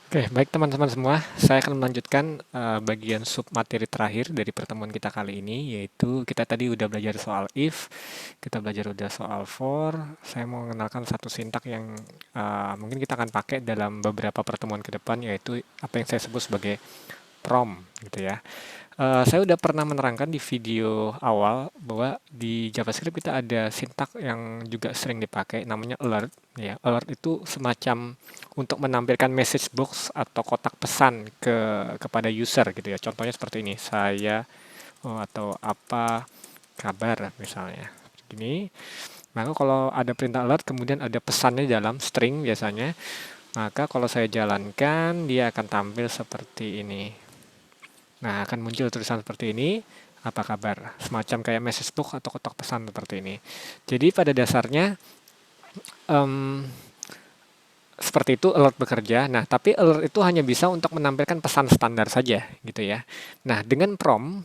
Oke, baik teman-teman semua, saya akan melanjutkan bagian sub materi terakhir dari pertemuan kita kali ini, yaitu kita tadi udah belajar soal if, kita belajar udah soal for. Saya mau mengenalkan satu sintak yang mungkin kita akan pakai dalam beberapa pertemuan ke depan, yaitu apa yang saya sebut sebagai prom, gitu ya. Saya udah pernah menerangkan di video awal bahwa di JavaScript kita ada sintak yang juga sering dipakai, namanya alert. Ya, alert itu semacam untuk menampilkan message box atau kotak pesan kepada user gitu ya. Contohnya seperti ini, saya atau apa kabar misalnya. Gini, maka kalau ada perintah alert kemudian ada pesannya dalam string biasanya, maka kalau saya jalankan dia akan tampil seperti ini. Nah, akan muncul tulisan seperti ini, apa kabar? Semacam kayak message box atau kotak pesan seperti ini. Jadi pada dasarnya em, seperti itu alert bekerja. Nah, tapi alert itu hanya bisa untuk menampilkan pesan standar saja, gitu ya. Nah, dengan prompt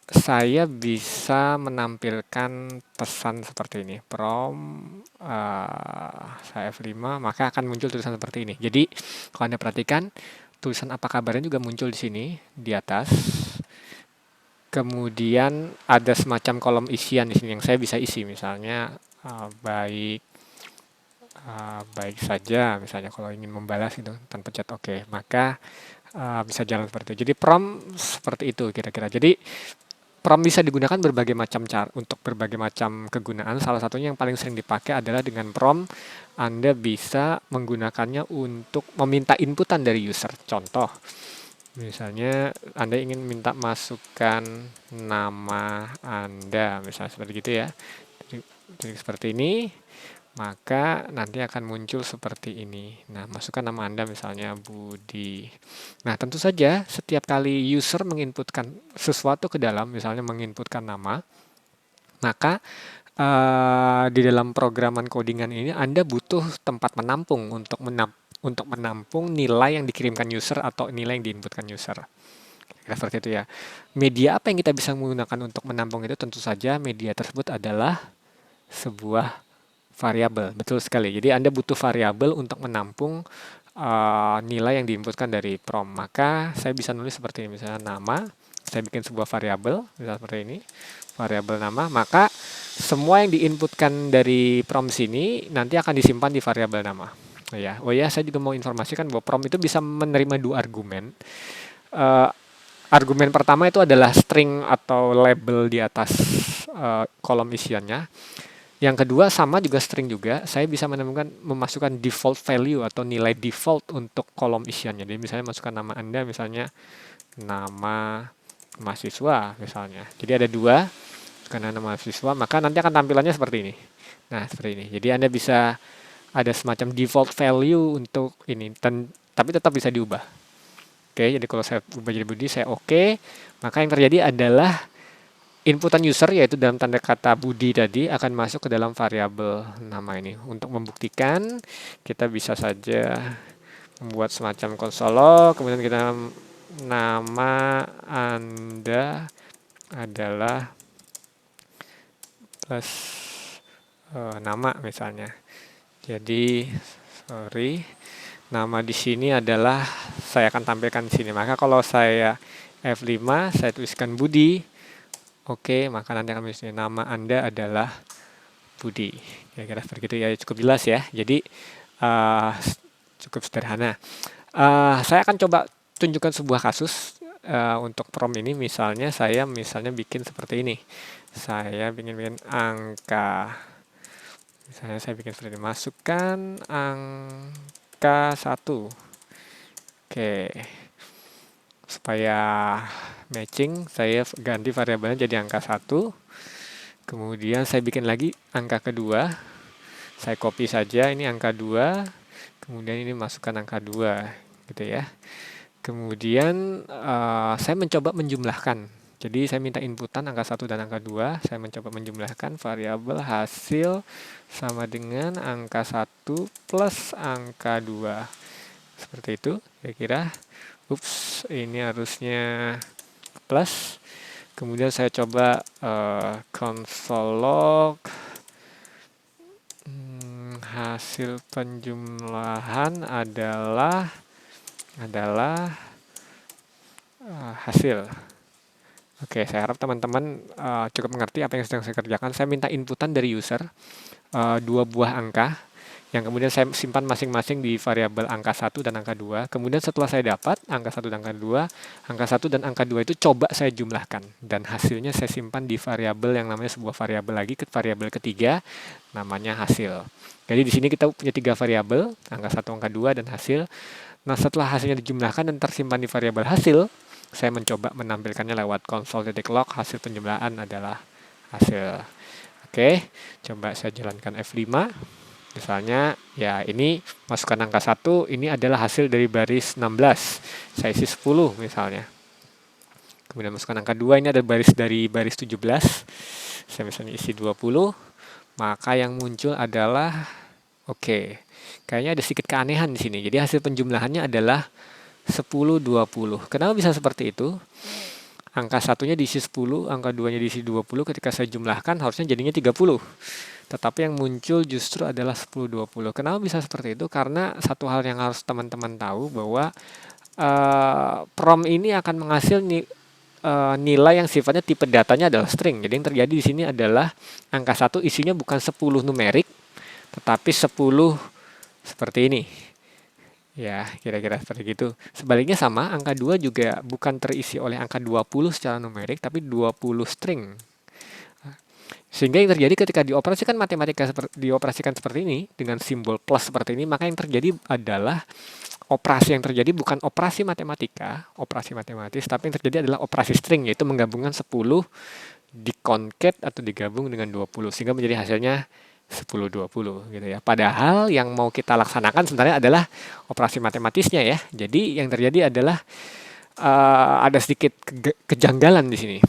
saya bisa menampilkan pesan seperti ini. Prompt saya F5, maka akan muncul tulisan seperti ini. Jadi, kalau Anda perhatikan, tulisan apa kabarnya juga muncul di sini di atas. Kemudian ada semacam kolom isian di sini yang saya bisa isi, misalnya baik baik saja, misalnya kalau ingin membalas itu tanpa chat oke, maka bisa jalan seperti itu. Jadi prompt seperti itu kira-kira. Jadi prompt bisa digunakan berbagai macam cara untuk berbagai macam kegunaan. Salah satunya yang paling sering dipakai adalah dengan prompt Anda bisa menggunakannya untuk meminta inputan dari user. Contoh, misalnya Anda ingin minta masukkan nama Anda, misalnya seperti itu ya. Jadi seperti ini, maka nanti akan muncul seperti ini. Nah, masukkan nama Anda misalnya Budi. Nah, tentu saja setiap kali user menginputkan sesuatu ke dalam, misalnya menginputkan nama, maka di dalam programan codingan ini Anda butuh tempat menampung untuk menampung nilai yang dikirimkan user atau nilai yang diinputkan user. Kira seperti itu ya. Media apa yang kita bisa menggunakan untuk menampung itu? Tentu saja media tersebut adalah sebuah variabel. Betul sekali. Jadi Anda butuh variabel untuk menampung nilai yang diinputkan dari prompt. Maka saya bisa nulis seperti ini, misalnya nama. Saya bikin sebuah variabel, misalnya seperti ini, variabel nama. Maka semua yang diinputkan dari prompt sini nanti akan disimpan di variabel nama. Oh ya, saya juga mau informasikan bahwa prompt itu bisa menerima dua argumen. Eh, Argumen pertama itu adalah string atau label di atas kolom isiannya. Yang kedua sama juga string juga, saya bisa memasukkan default value atau nilai default untuk kolom isiannya. Jadi misalnya masukkan nama Anda, misalnya nama mahasiswa misalnya. Jadi ada dua, karena nama mahasiswa, maka nanti akan tampilannya seperti ini. Nah, seperti ini. Jadi Anda bisa ada semacam default value untuk ini, tapi tetap bisa diubah. Oke, jadi kalau saya ubah jadi Budi, saya oke, maka yang terjadi adalah inputan user yaitu dalam tanda kata Budi tadi akan masuk ke dalam variabel nama ini. Untuk membuktikan, kita bisa saja membuat semacam console log, kemudian kita nama Anda adalah plus nama misalnya. Jadi, sorry, nama di sini adalah saya akan tampilkan di sini. Maka kalau saya F5, saya tuliskan Budi, oke, maka nanti akan misalnya nama Anda adalah Budi. Kira-kira seperti itu ya, cukup jelas ya. Jadi uh, cukup sederhana. Saya akan coba tunjukkan sebuah kasus untuk prompt ini. Misalnya bikin seperti ini. Saya bikin angka. Misalnya saya bikin seperti ini. Masukkan angka 1. Oke. Supaya matching, saya ganti variabelnya jadi angka 1. Kemudian saya bikin lagi angka kedua. Saya copy saja ini angka 2. Kemudian ini masukkan angka 2 gitu ya. Kemudian saya mencoba menjumlahkan. Jadi saya minta inputan angka 1 dan angka 2. Saya mencoba menjumlahkan variabel hasil sama dengan angka 1 plus angka 2. Seperti itu kira-kira. Ups, ini harusnya plus. Kemudian saya coba console log hasil penjumlahan adalah adalah hasil. Oke, saya harap teman-teman cukup mengerti apa yang sedang saya kerjakan. Saya minta inputan dari user, 2 buah angka, yang kemudian saya simpan masing-masing di variabel angka 1 dan angka 2. Kemudian setelah saya dapat angka 1 dan angka 1 dan angka 2 itu coba saya jumlahkan. Dan hasilnya saya simpan di variabel yang namanya sebuah variabel lagi, ke variabel ketiga, namanya hasil. Jadi di sini kita punya 3 variabel, angka 1, angka 2, dan hasil. Nah, setelah hasilnya dijumlahkan dan tersimpan di variabel hasil, saya mencoba menampilkannya lewat console.log, hasil penjumlahan adalah hasil. Oke, coba saya jalankan F5. Misalnya, ya ini masukkan angka 1, ini adalah hasil dari baris 16. Saya isi 10 misalnya. Kemudian masukkan angka 2, ini ada dari baris 17. Saya misalnya isi 20. Maka yang muncul adalah, oke, kayaknya ada sedikit keanehan di sini. Jadi hasil penjumlahannya adalah 10, 20. Kenapa bisa seperti itu? Angka 1-nya diisi 10, angka 2-nya diisi 20, ketika saya jumlahkan harusnya jadinya 30. Tetapi yang muncul justru adalah 10, 20. Kenapa bisa seperti itu? Karena satu hal yang harus teman-teman tahu bahwa prompt ini akan menghasil nilai yang sifatnya tipe datanya adalah string. Jadi yang terjadi di sini adalah angka 1 isinya bukan 10 numerik, tetapi 10 seperti ini. Ya, kira-kira seperti itu. Sebaliknya sama, angka 2 juga bukan terisi oleh angka 20 secara numerik, tapi 20 string. Sehingga yang terjadi ketika dioperasikan dioperasikan seperti ini, dengan simbol plus seperti ini, maka yang terjadi adalah operasi yang terjadi bukan operasi matematika, operasi matematis, tapi yang terjadi adalah operasi string, yaitu menggabungkan 10 diconcat atau digabung dengan 20, sehingga menjadi hasilnya 10, 20 gitu ya. Padahal yang mau kita laksanakan sebenarnya adalah operasi matematisnya ya. Jadi yang terjadi adalah ada sedikit kejanggalan di sini.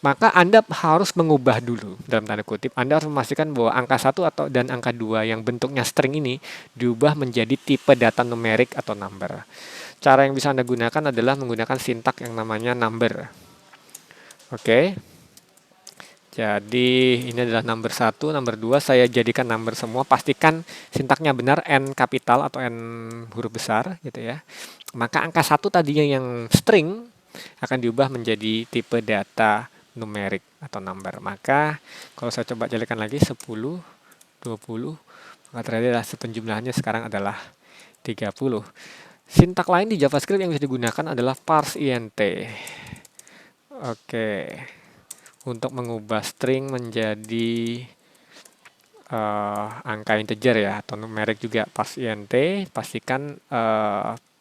Maka Anda harus mengubah dulu, dalam tanda kutip, Anda harus memastikan bahwa angka 1 dan angka 2 yang bentuknya string ini diubah menjadi tipe data numerik atau number. Cara yang bisa Anda gunakan adalah menggunakan sintak yang namanya number. Oke. Jadi ini adalah number 1, number 2, saya jadikan number semua, pastikan sintaknya benar, N kapital atau N huruf besar gitu ya. Maka angka 1 tadinya yang string akan diubah menjadi tipe data numerik atau number. Maka kalau saya coba jalankan lagi 10, 20, maka terjadi adalah penjumlahannya sekarang adalah 30. Sintak lain di JavaScript yang bisa digunakan adalah parse int. Oke. Untuk mengubah string menjadi angka integer ya, atau numerik juga, parse int, pastikan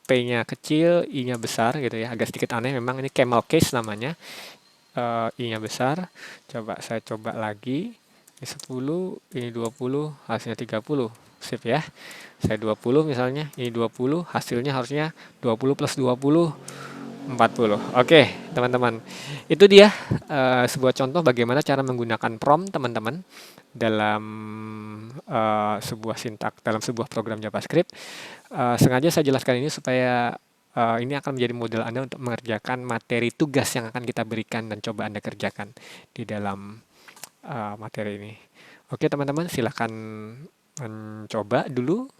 p-nya kecil, i-nya besar gitu ya. Agak sedikit aneh memang, ini camel case namanya. I-nya besar. Saya coba lagi. Ini 10, ini 20, hasilnya 30. Sip ya. Saya 20 misalnya, ini 20, hasilnya harusnya 20 plus 20, 40. Oke, teman-teman. Itu dia sebuah contoh bagaimana cara menggunakan prompt teman-teman dalam sebuah sintak, dalam sebuah program JavaScript. Sengaja saya jelaskan ini supaya ini akan menjadi modal Anda untuk mengerjakan materi tugas yang akan kita berikan dan coba Anda kerjakan di dalam materi ini. Oke, teman-teman, silakan mencoba dulu.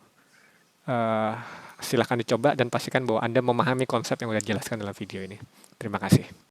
Silahkan dicoba dan pastikan bahwa Anda memahami konsep yang sudah dijelaskan dalam video ini. Terima kasih.